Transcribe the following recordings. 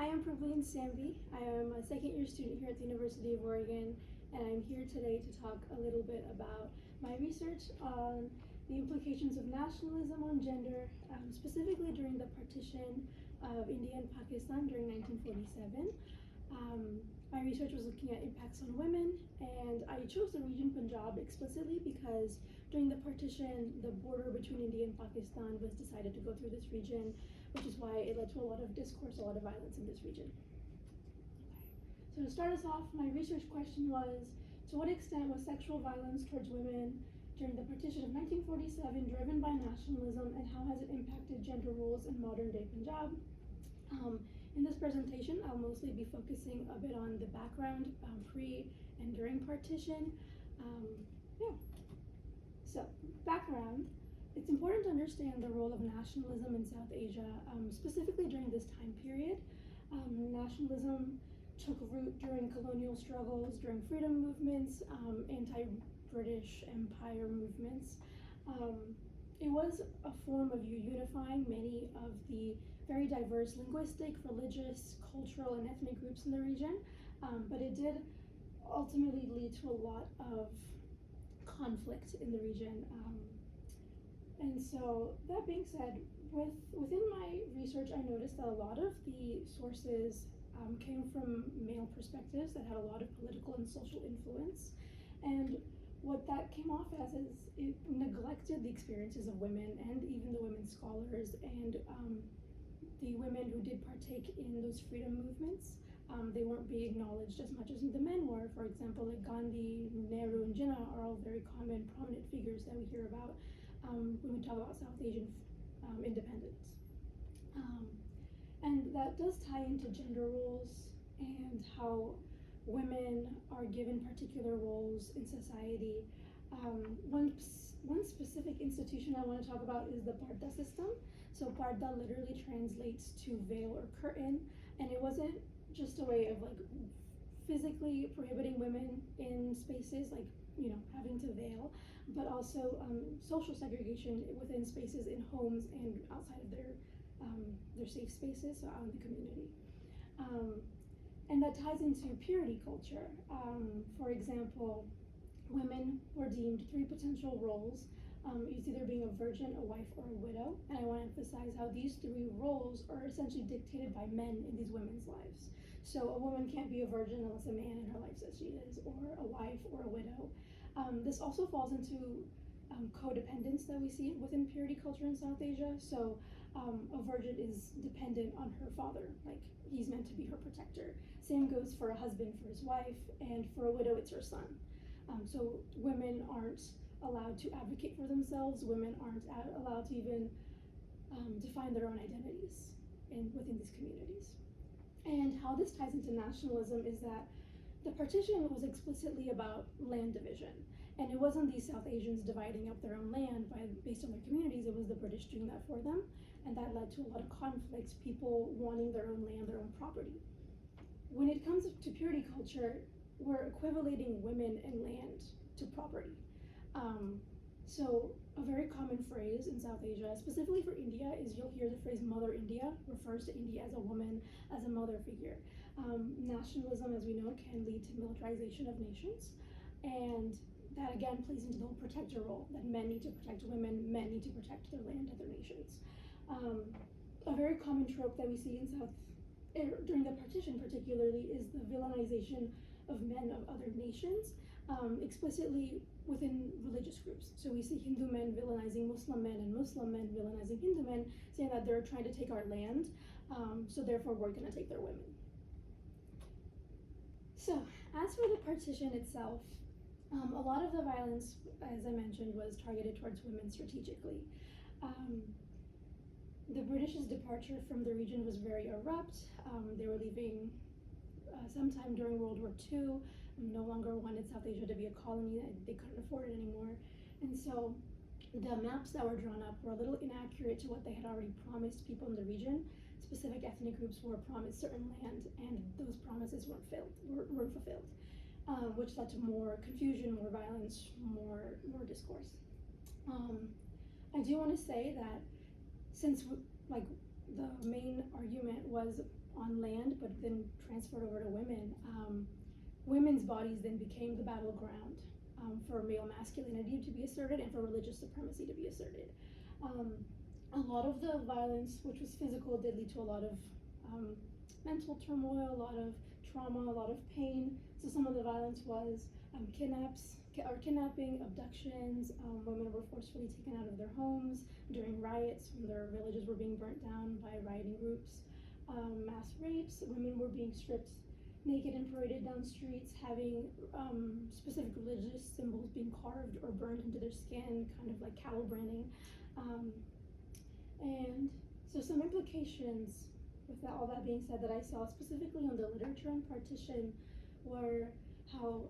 I am Prabhleen Sambhi. I am a second year student here at the University of Oregon, and I'm here today to talk a little bit about my research on the implications of nationalism on gender, specifically during the partition of India and Pakistan during 1947. My research was looking at impacts on women, and I chose the region Punjab explicitly because during the partition, the border between India and Pakistan was decided to go through this region, which is why it led to a lot of discourse, a lot of violence in this region. Okay. So to start us off, my research question was, to what extent was sexual violence towards women during the partition of 1947 driven by nationalism, and how has it impacted gender roles in modern day Punjab? In this presentation, I'll mostly be focusing a bit on the background pre and during partition. So, background. It's important to understand the role of nationalism in South Asia, specifically during this time period. Nationalism took root during colonial struggles, during freedom movements, anti-British Empire movements. It was a form of unifying many of the very diverse linguistic, religious, cultural, and ethnic groups in the region, but it did ultimately lead to a lot of conflict in the region. And so, that being said, within my research, I noticed that a lot of the sources came from male perspectives that had a lot of political and social influence. And what that came off as is it neglected the experiences of women and even the women scholars and the women who did partake in those freedom movements. They weren't being acknowledged as much as the men were. For example, like Gandhi, Nehru, and Jinnah are all very common, prominent figures that we hear about when we talk about South Asian independence. And that does tie into gender roles and how women are given particular roles in society. One specific institution I want to talk about is the Parda system. So Parda literally translates to veil or curtain, and it wasn't just a way of like physically prohibiting women in spaces, like having to veil, but also social segregation within spaces in homes and outside of their safe spaces, so out in the community. And that ties into purity culture. For example, women were deemed 3 potential roles. It's either being a virgin, a wife, or a widow. And I want to emphasize how these 3 roles are essentially dictated by men in these women's lives. So a woman can't be a virgin unless a man in her life says she is, or a wife, or a widow. This also falls into codependence that we see within purity culture in South Asia. So a virgin is dependent on her father, like he's meant to be her protector. Same goes for a husband for his wife, and for a widow it's her son. So women aren't allowed to advocate for themselves. Women aren't allowed to even define their own identities within these communities. And how this ties into nationalism is that the partition was explicitly about land division. And it wasn't these South Asians dividing up their own land based on their communities. It was the British doing that for them. And that led to a lot of conflicts, people wanting their own land, their own property. When it comes to purity culture, we're equivalating women and land to property. So a very common phrase in South Asia, specifically for India, is you'll hear the phrase Mother India, refers to India as a woman, as a mother figure. Nationalism, as we know, can lead to militarization of nations. And that again plays into the whole protector role, that men need to protect women, men need to protect their land and their nations. A very common trope that we see during the partition particularly is the villainization of men of other nations, explicitly within religious groups. So we see Hindu men villainizing Muslim men and Muslim men villainizing Hindu men, saying that they're trying to take our land, so therefore we're going to take their women. So as for the partition itself, a lot of the violence, as I mentioned, was targeted towards women strategically. The British's departure from the region was very abrupt. They were leaving sometime during World War II, no longer wanted South Asia to be a colony, they couldn't afford it anymore. And so the maps that were drawn up were a little inaccurate to what they had already promised people in the region. Specific ethnic groups were promised certain land, and those promises weren't fulfilled, which led to more confusion, more violence, more discourse. I do want to say that since the main argument was on land, but then transferred over to women. Women's bodies then became the battleground for male masculinity to be asserted and for religious supremacy to be asserted. A lot of the violence, which was physical, did lead to a lot of mental turmoil, a lot of trauma, a lot of pain. So some of the violence was kidnapping, abductions. Women were forcefully taken out of their homes during riots when their villages were being burnt down by rioting groups. Mass rapes. Women were being stripped naked and paraded down streets, having specific religious symbols being carved or burned into their skin, kind of like cattle branding. And so some implications with all that being said that I saw specifically on the literature on partition were how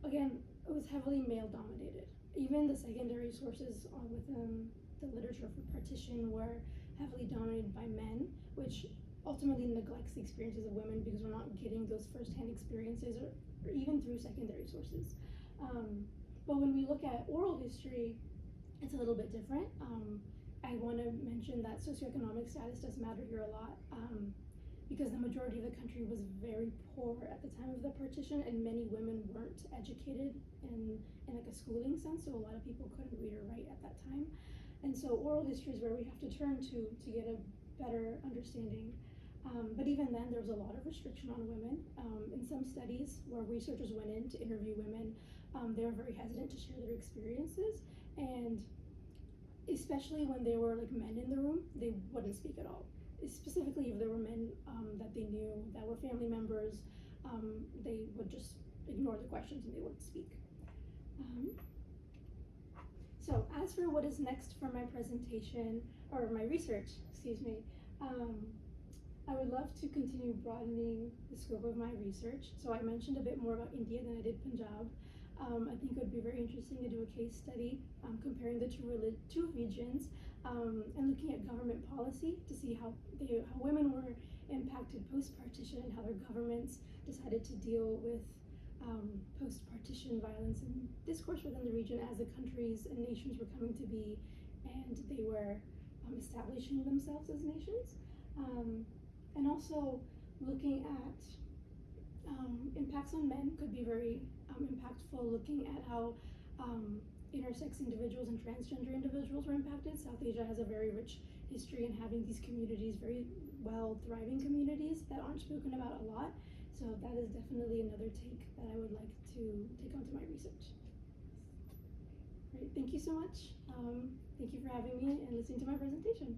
again, it was heavily male dominated. Even the secondary sources within the literature for partition were heavily dominated by men, which ultimately neglects the experiences of women because we're not getting those firsthand experiences or even through secondary sources. But when we look at oral history, it's a little bit different. I want to mention that socioeconomic status does matter here a lot because the majority of the country was very poor at the time of the partition, and many women weren't educated in like a schooling sense, so a lot of people couldn't read or write at that time. And so oral history is where we have to turn to get a better understanding. But even then, there was a lot of restriction on women. In some studies where researchers went in to interview women, they were very hesitant to share their experiences, and especially when there were like men in the room, they wouldn't speak at all. Specifically, if there were men that they knew that were family members, they would just ignore the questions and they wouldn't speak. So as for what is next for my presentation, or my research, excuse me, I would love to continue broadening the scope of my research. So I mentioned a bit more about India than I did Punjab. I think it would be very interesting to do a case study comparing the two regions and looking at government policy to see how women were impacted post-partition and how their governments decided to deal with post-partition violence and discourse within the region as the countries and nations were coming to be and they were establishing themselves as nations. And also looking at impacts on men could be very impactful, looking at how intersex individuals and transgender individuals were impacted. South Asia has a very rich history in having these communities, very well thriving communities that aren't spoken about a lot. So that is definitely another take that I would like to take onto my research. Great, thank you so much. Thank you for having me and listening to my presentation.